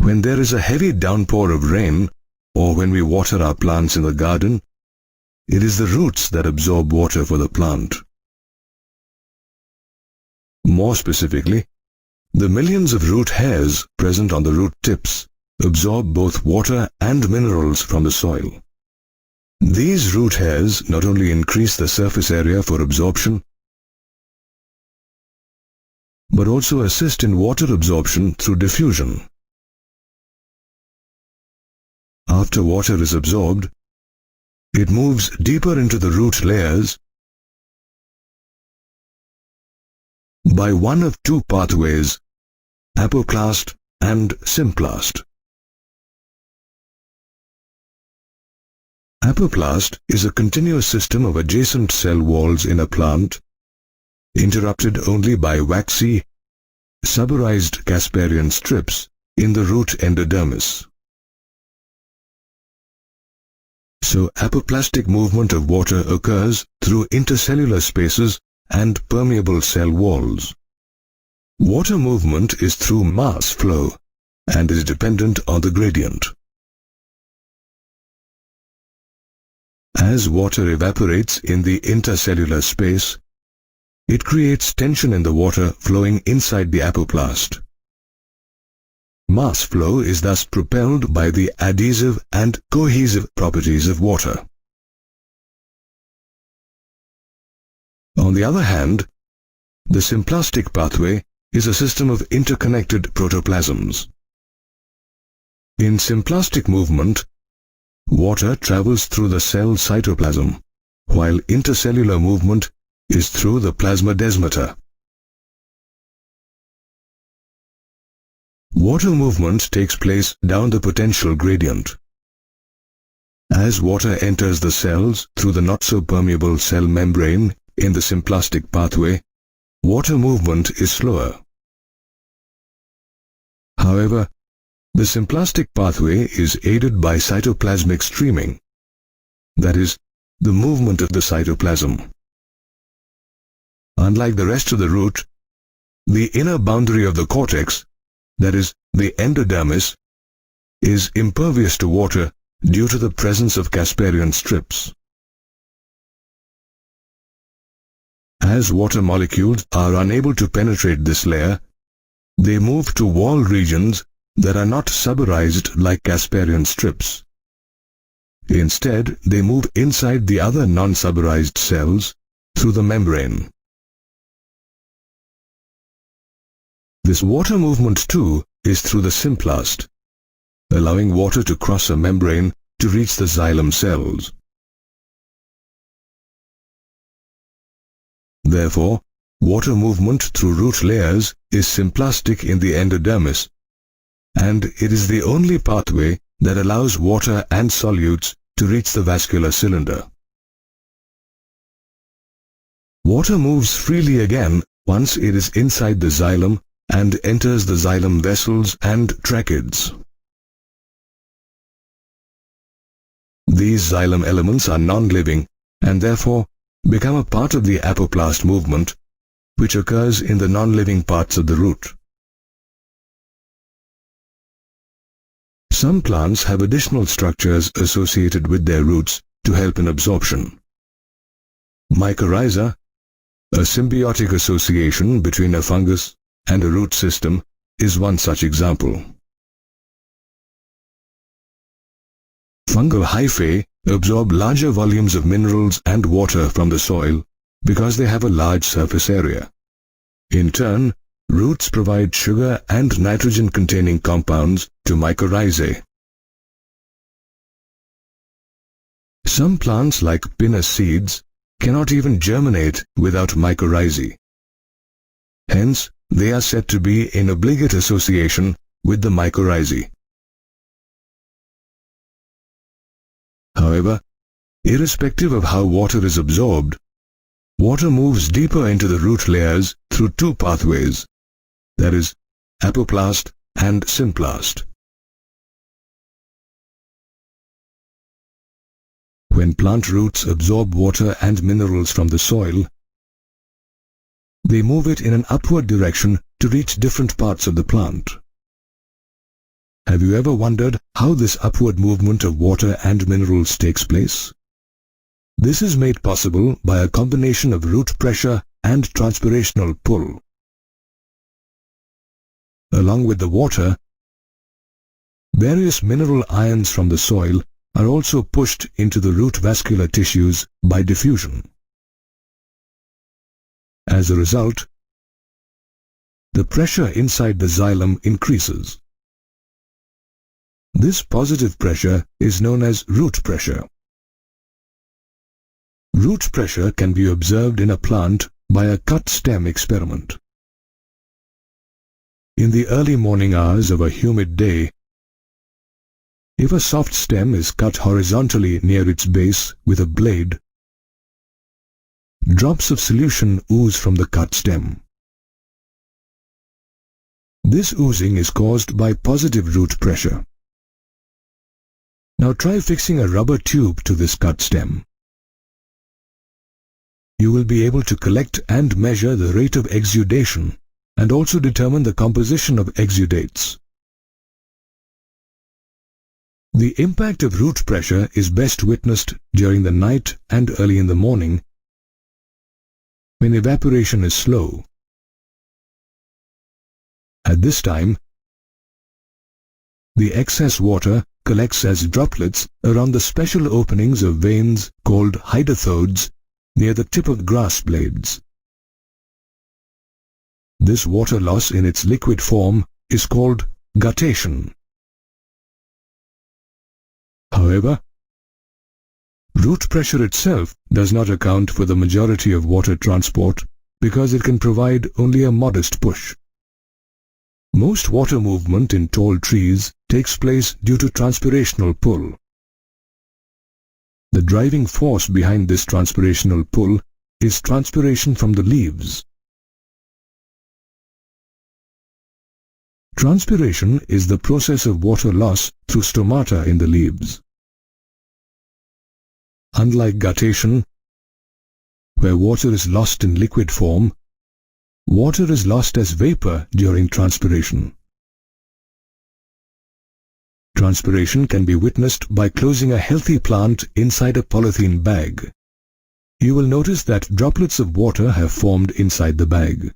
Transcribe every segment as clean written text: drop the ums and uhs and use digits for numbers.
When there is a heavy downpour of rain, or when we water our plants in the garden, it is the roots that absorb water for the plant. More specifically, the millions of root hairs present on the root tips absorb both water and minerals from the soil. These root hairs not only increase the surface area for absorption, but also assist in water absorption through diffusion. After water is absorbed, it moves deeper into the root layers by one of two pathways, apoplast and symplast. Apoplast is a continuous system of adjacent cell walls in a plant, interrupted only by waxy, suberized Casparian strips in the root endodermis. So apoplastic movement of water occurs through intercellular spaces and permeable cell walls. Water movement is through mass flow and is dependent on the gradient. As water evaporates in the intercellular space, it creates tension in the water flowing inside the apoplast. Mass flow is thus propelled by the adhesive and cohesive properties of water. On the other hand, the symplastic pathway is a system of interconnected protoplasms. In symplastic movement, water travels through the cell cytoplasm, while intercellular movement is through the plasmodesmata. Water movement takes place down the potential gradient. As water enters the cells through the not-so-permeable cell membrane in the symplastic pathway, water movement is slower. However, the symplastic pathway is aided by cytoplasmic streaming, that is, the movement of the cytoplasm. Unlike the rest of the root, the inner boundary of the cortex, that is, the endodermis, is impervious to water due to the presence of Casparian strips. As water molecules are unable to penetrate this layer, they move to wall regions that are not suberized like Casparian strips. Instead, they move inside the other non-suberized cells through the membrane. This water movement too is through the symplast, allowing water to cross a membrane to reach the xylem cells. Therefore, water movement through root layers is symplastic in the endodermis, and it is the only pathway that allows water and solutes to reach the vascular cylinder. Water moves freely again once it is inside the xylem and enters the xylem vessels and tracheids. These xylem elements are non-living and therefore become a part of the apoplast movement, which occurs in the non-living parts of the root. Some plants have additional structures associated with their roots to help in absorption. Mycorrhiza, a symbiotic association between a fungus and a root system, is one such example. Fungal hyphae absorb larger volumes of minerals and water from the soil because they have a large surface area. In turn, roots provide sugar and nitrogen-containing compounds to mycorrhizae. Some plants like pinus seeds cannot even germinate without mycorrhizae. Hence, they are said to be in obligate association with the mycorrhizae. However, irrespective of how water is absorbed, water moves deeper into the root layers through two pathways, that is, apoplast and symplast. When plant roots absorb water and minerals from the soil, they move it in an upward direction to reach different parts of the plant. Have you ever wondered how this upward movement of water and minerals takes place? This is made possible by a combination of root pressure and transpirational pull. Along with the water, various mineral ions from the soil are also pushed into the root vascular tissues by diffusion. As a result, the pressure inside the xylem increases. This positive pressure is known as root pressure. Root pressure can be observed in a plant by a cut stem experiment. In the early morning hours of a humid day, if a soft stem is cut horizontally near its base with a blade, drops of solution ooze from the cut stem. This oozing is caused by positive root pressure. Now try fixing a rubber tube to this cut stem. You will be able to collect and measure the rate of exudation and also determine the composition of exudates. The impact of root pressure is best witnessed during the night and early in the morning when evaporation is slow. At this time, the excess water collects as droplets around the special openings of veins called hydothodes near the tip of grass blades. This water loss in its liquid form is called guttation. However, root pressure itself does not account for the majority of water transport because it can provide only a modest push. Most water movement in tall trees takes place due to transpirational pull. The driving force behind this transpirational pull is transpiration from the leaves. Transpiration is the process of water loss through stomata in the leaves. Unlike guttation, where water is lost in liquid form, water is lost as vapor during transpiration. Transpiration can be witnessed by closing a healthy plant inside a polythene bag. You will notice that droplets of water have formed inside the bag.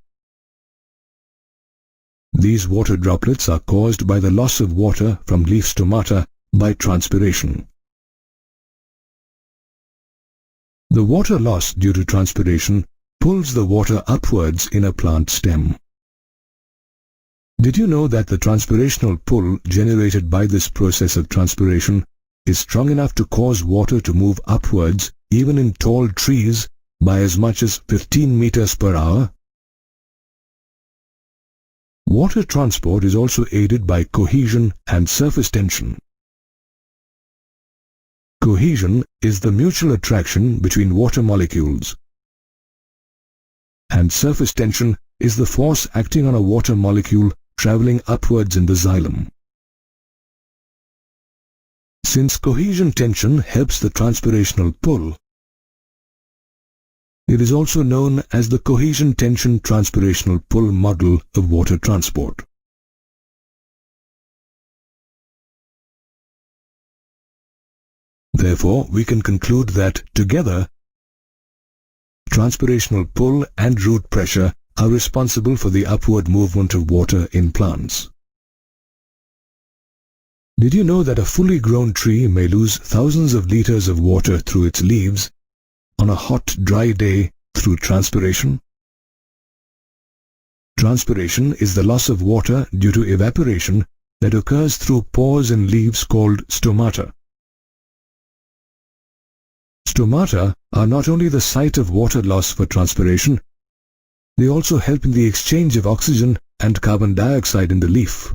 These water droplets are caused by the loss of water from leaf stomata by transpiration. The water loss due to transpiration pulls the water upwards in a plant stem. Did you know that the transpirational pull generated by this process of transpiration is strong enough to cause water to move upwards even in tall trees by as much as 15 meters per hour? Water transport is also aided by cohesion and surface tension. Cohesion is the mutual attraction between water molecules, and surface tension is the force acting on a water molecule traveling upwards in the xylem. Since cohesion tension helps the transpirational pull, it is also known as the cohesion tension transpirational pull model of water transport. Therefore, we can conclude that together, transpirational pull and root pressure are responsible for the upward movement of water in plants. Did you know that a fully grown tree may lose thousands of liters of water through its leaves on a hot, dry day through transpiration? Transpiration is the loss of water due to evaporation that occurs through pores in leaves called stomata. Stomata are not only the site of water loss for transpiration, they also help in the exchange of oxygen and carbon dioxide in the leaf.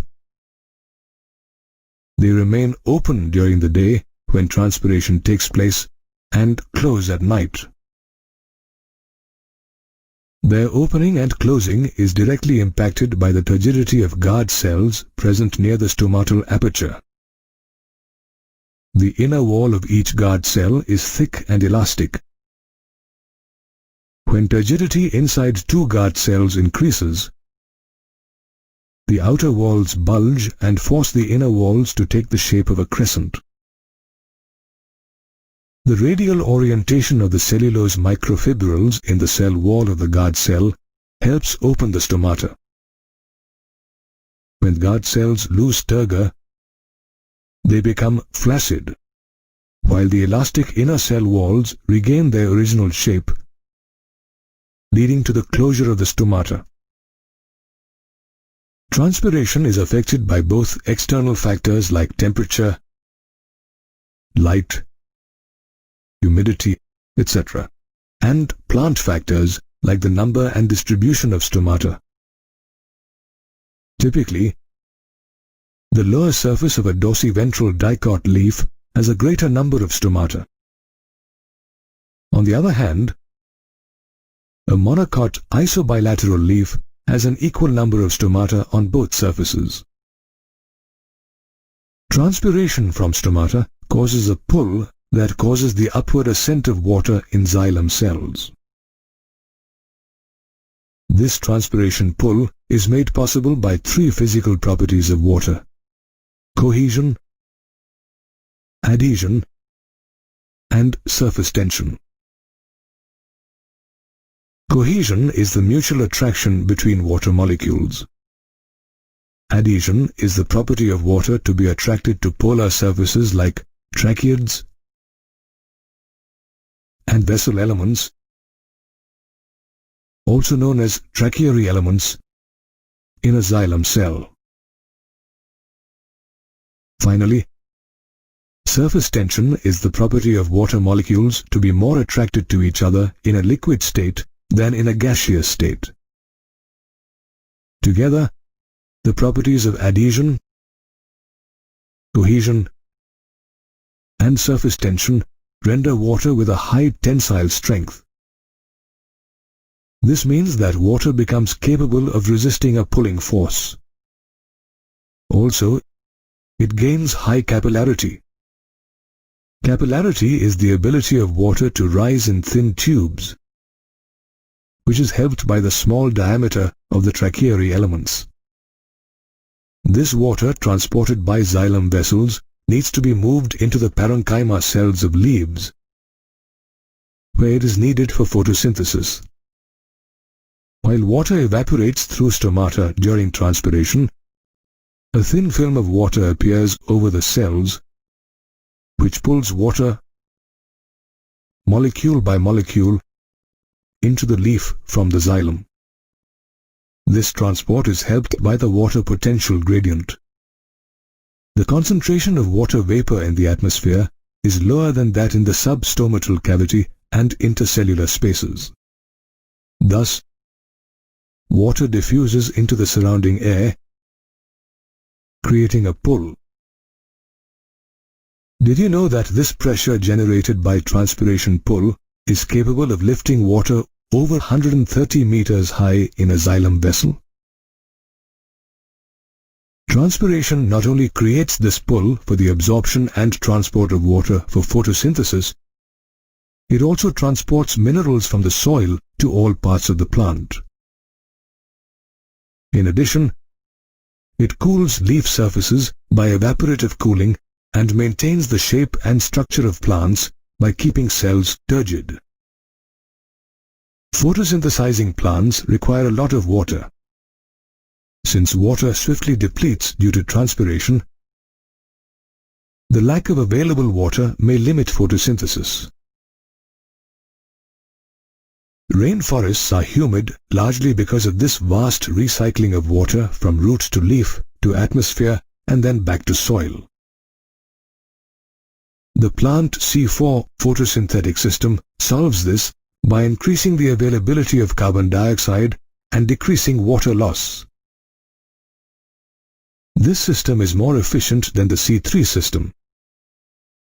They remain open during the day when transpiration takes place and close at night. Their opening and closing is directly impacted by the turgidity of guard cells present near the stomatal aperture. The inner wall of each guard cell is thick and elastic. When turgidity inside two guard cells increases, the outer walls bulge and force the inner walls to take the shape of a crescent. The radial orientation of the cellulose microfibrils in the cell wall of the guard cell helps open the stomata. When guard cells lose turgor, they become flaccid, while the elastic inner cell walls regain their original shape, leading to the closure of the stomata. Transpiration is affected by both external factors like temperature, light, humidity, etc., and plant factors like the number and distribution of stomata. Typically, the lower surface of a dorsiventral dicot leaf has a greater number of stomata. On the other hand, a monocot isobilateral leaf has an equal number of stomata on both surfaces. Transpiration from stomata causes a pull that causes the upward ascent of water in xylem cells. This transpiration pull is made possible by three physical properties of water: cohesion, adhesion, and surface tension. Cohesion is the mutual attraction between water molecules. Adhesion is the property of water to be attracted to polar surfaces like tracheids and vessel elements, also known as tracheary elements, in a xylem cell. Finally, surface tension is the property of water molecules to be more attracted to each other in a liquid state than in a gaseous state. Together, the properties of adhesion, cohesion, and surface tension render water with a high tensile strength. This means that water becomes capable of resisting a pulling force. Also, it gains high capillarity. Capillarity is the ability of water to rise in thin tubes, which is helped by the small diameter of the tracheary elements. This water transported by xylem vessels needs to be moved into the parenchyma cells of leaves, where it is needed for photosynthesis. While water evaporates through stomata during transpiration, a thin film of water appears over the cells, which pulls water, molecule by molecule, into the leaf from the xylem. This transport is helped by the water potential gradient. The concentration of water vapor in the atmosphere is lower than that in the substomatal cavity and intercellular spaces. Thus, water diffuses into the surrounding air, creating a pull. Did you know that this pressure generated by transpiration pull is capable of lifting water over 130 meters high in a xylem vessel? Transpiration not only creates this pull for the absorption and transport of water for photosynthesis, it also transports minerals from the soil to all parts of the plant. In addition, it cools leaf surfaces by evaporative cooling and maintains the shape and structure of plants by keeping cells turgid. Photosynthesizing plants require a lot of water. Since water swiftly depletes due to transpiration, the lack of available water may limit photosynthesis. Rainforests are humid largely because of this vast recycling of water from root to leaf to atmosphere and then back to soil. The plant C4 photosynthetic system solves this by increasing the availability of carbon dioxide and decreasing water loss. This system is more efficient than the C3 system,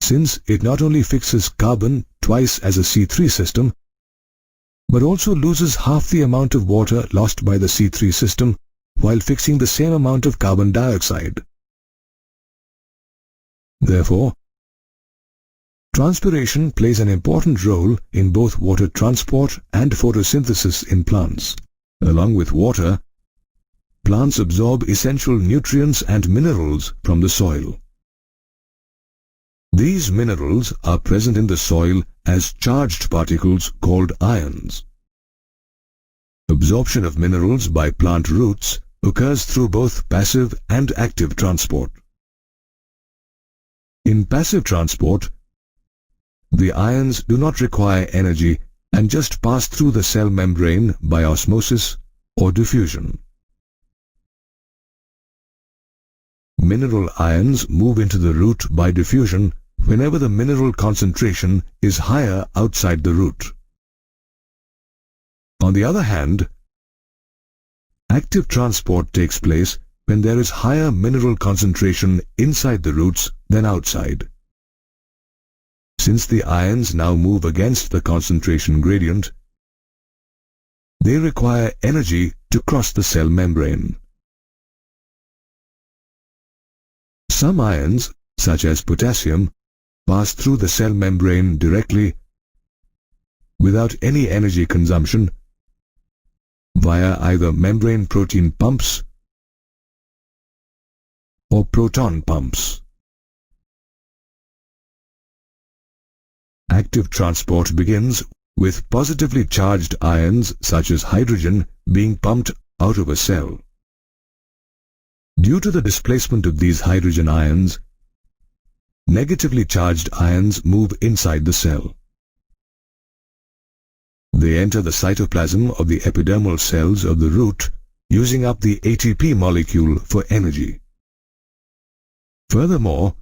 since it not only fixes carbon twice as a C3 system, but also loses half the amount of water lost by the C3 system while fixing the same amount of carbon dioxide. Therefore, transpiration plays an important role in both water transport and photosynthesis in plants. Along with water, plants absorb essential nutrients and minerals from the soil. These minerals are present in the soil as charged particles called ions. Absorption of minerals by plant roots occurs through both passive and active transport. In passive transport, the ions do not require energy and just pass through the cell membrane by osmosis or diffusion. Mineral ions move into the root by diffusion whenever the mineral concentration is higher outside the root. On the other hand, active transport takes place when there is higher mineral concentration inside the roots than outside. Since the ions now move against the concentration gradient, they require energy to cross the cell membrane. Some ions, such as potassium, pass through the cell membrane directly without any energy consumption via either membrane protein pumps or proton pumps. Active transport begins with positively charged ions such as hydrogen being pumped out of a cell. Due to the displacement of these hydrogen ions, negatively charged ions move inside the cell. They enter the cytoplasm of the epidermal cells of the root, using up the ATP molecule for energy. Furthermore,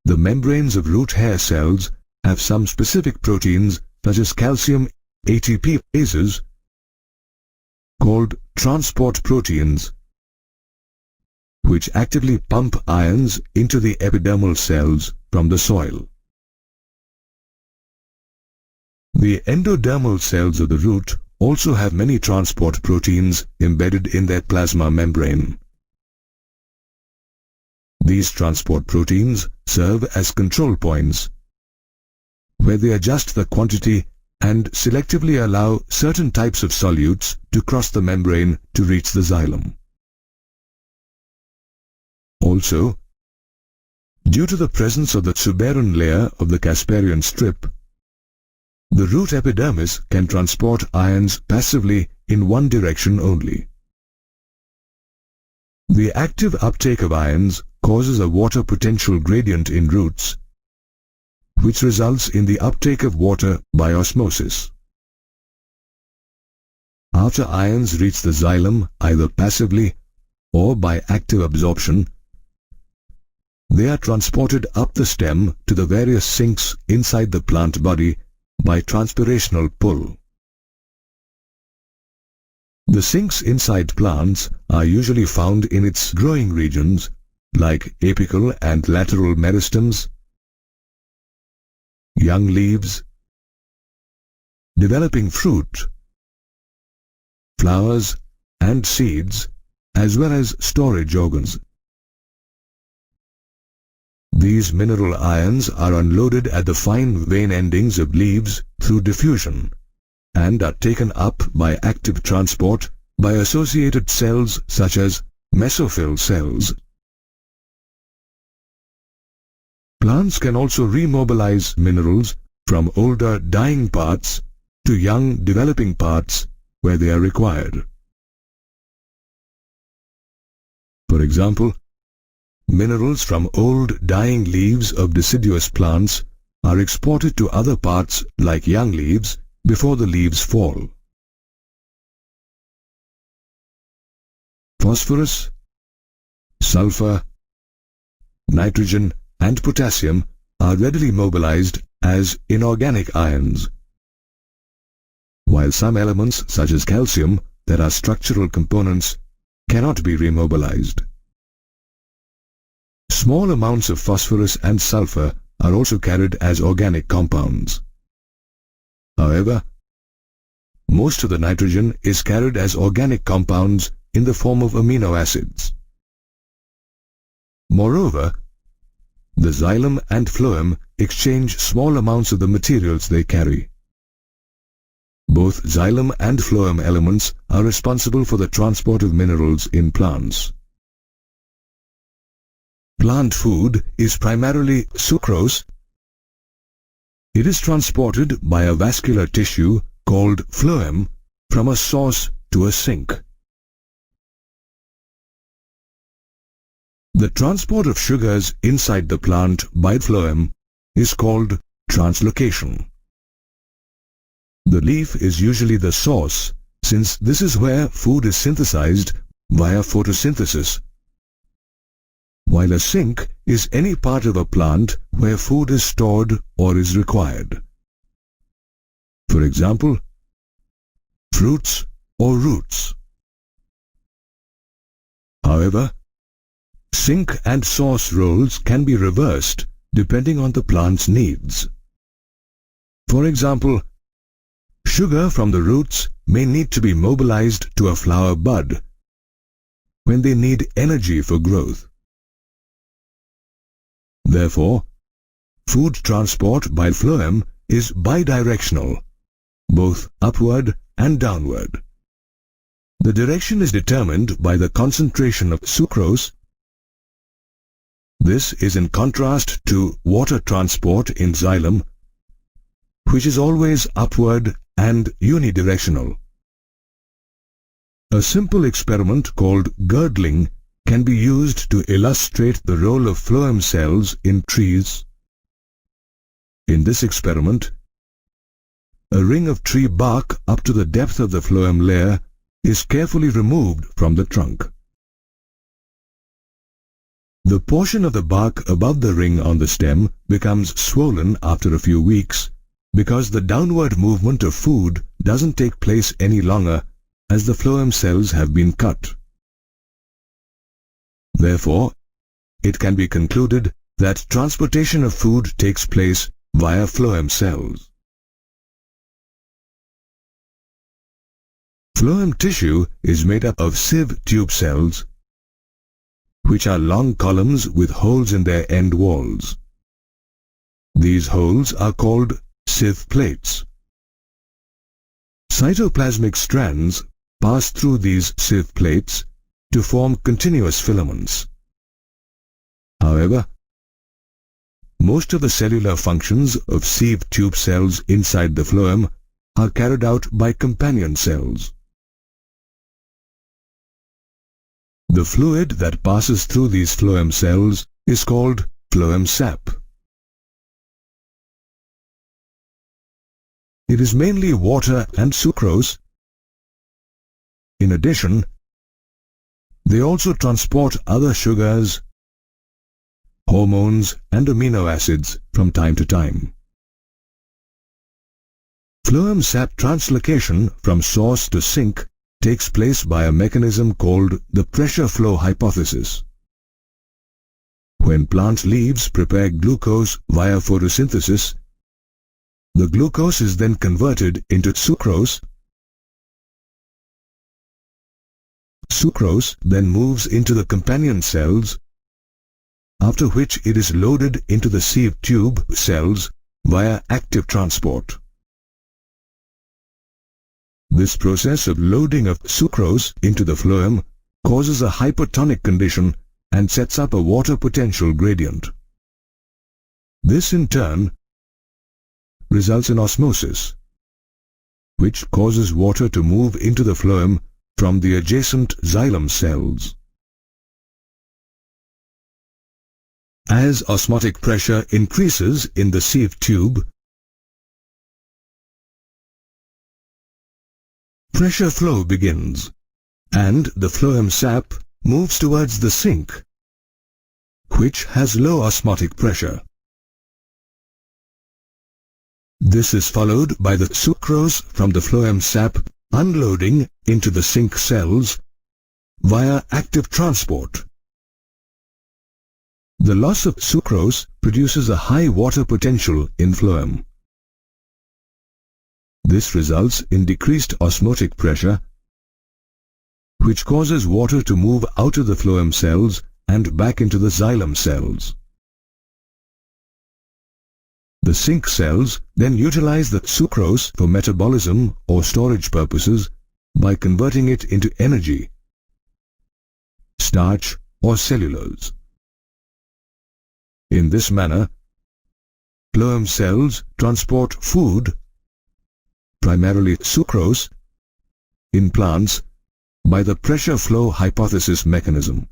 the membranes of root hair cells have some specific proteins such as calcium ATPases called transport proteins, which actively pump ions into the epidermal cells from the soil. The endodermal cells of the root also have many transport proteins embedded in their plasma membrane. These transport proteins serve as control points, where they adjust the quantity and selectively allow certain types of solutes to cross the membrane to reach the xylem. Also, due to the presence of the suberin layer of the Casparian strip, the root epidermis can transport ions passively in one direction only. The active uptake of ions causes a water potential gradient in roots, which results in the uptake of water by osmosis. After ions reach the xylem either passively or by active absorption, they are transported up the stem to the various sinks inside the plant body by transpirational pull. The sinks inside plants are usually found in its growing regions like apical and lateral meristems, young leaves, developing fruit, flowers and seeds, as well as storage organs. These mineral ions are unloaded at the fine vein endings of leaves through diffusion and are taken up by active transport by associated cells such as mesophyll cells. Plants can also remobilize minerals from older dying parts to young developing parts where they are required. For example, minerals from old dying leaves of deciduous plants are exported to other parts like young leaves before the leaves fall. Phosphorus, sulfur, nitrogen and potassium are readily mobilized as inorganic ions, while some elements such as calcium that are structural components cannot be remobilized. Small amounts of phosphorus and sulfur are also carried as organic compounds. However, most of the nitrogen is carried as organic compounds in the form of amino acids. Moreover, the xylem and phloem exchange small amounts of the materials they carry. Both xylem and phloem elements are responsible for the transport of minerals in plants. Plant food is primarily sucrose. It is transported by a vascular tissue called phloem from a source to a sink. The transport of sugars inside the plant by phloem is called translocation. The leaf is usually the source, since this is where food is synthesized via photosynthesis, while a sink is any part of a plant where food is stored or is required. For example, fruits or roots. However, sink and source roles can be reversed depending on the plant's needs. For example, sugar from the roots may need to be mobilized to a flower bud when they need energy for growth. Therefore, food transport by phloem is bidirectional, both upward and downward. The direction is determined by the concentration of sucrose. This is in contrast to water transport in xylem, which is always upward and unidirectional. A simple experiment called girdling can be used to illustrate the role of phloem cells in trees. In this experiment, a ring of tree bark up to the depth of the phloem layer is carefully removed from the trunk. The portion of the bark above the ring on the stem becomes swollen after a few weeks because the downward movement of food doesn't take place any longer as the phloem cells have been cut. Therefore, it can be concluded that transportation of food takes place via phloem cells. Phloem tissue is made up of sieve tube cells, which are long columns with holes in their end walls. These holes are called sieve plates. Cytoplasmic strands pass through these sieve plates to form continuous filaments. However, most of the cellular functions of sieve tube cells inside the phloem are carried out by companion cells. The fluid that passes through these phloem cells is called phloem sap. It is mainly water and sucrose. In addition, they also transport other sugars, hormones and amino acids from time to time. Phloem sap translocation from source to sink takes place by a mechanism called the pressure flow hypothesis. When plant leaves prepare glucose via photosynthesis, the glucose is then converted into sucrose. Sucrose then moves into the companion cells, after which it is loaded into the sieve tube cells via active transport. This process of loading of sucrose into the phloem causes a hypertonic condition and sets up a water potential gradient. This in turn results in osmosis, which causes water to move into the phloem from the adjacent xylem cells. As osmotic pressure increases in the sieve tube, pressure flow begins, and the phloem sap moves towards the sink, which has low osmotic pressure. This is followed by the sucrose from the phloem sap unloading into the sink cells via active transport. The loss of sucrose produces a high water potential in phloem. This results in decreased osmotic pressure, which causes water to move out of the phloem cells and back into the xylem cells. The zinc cells then utilize the sucrose for metabolism or storage purposes by converting it into energy, starch or cellulose. In this manner, phloem cells transport food, primarily sucrose, in plants by the pressure flow hypothesis mechanism.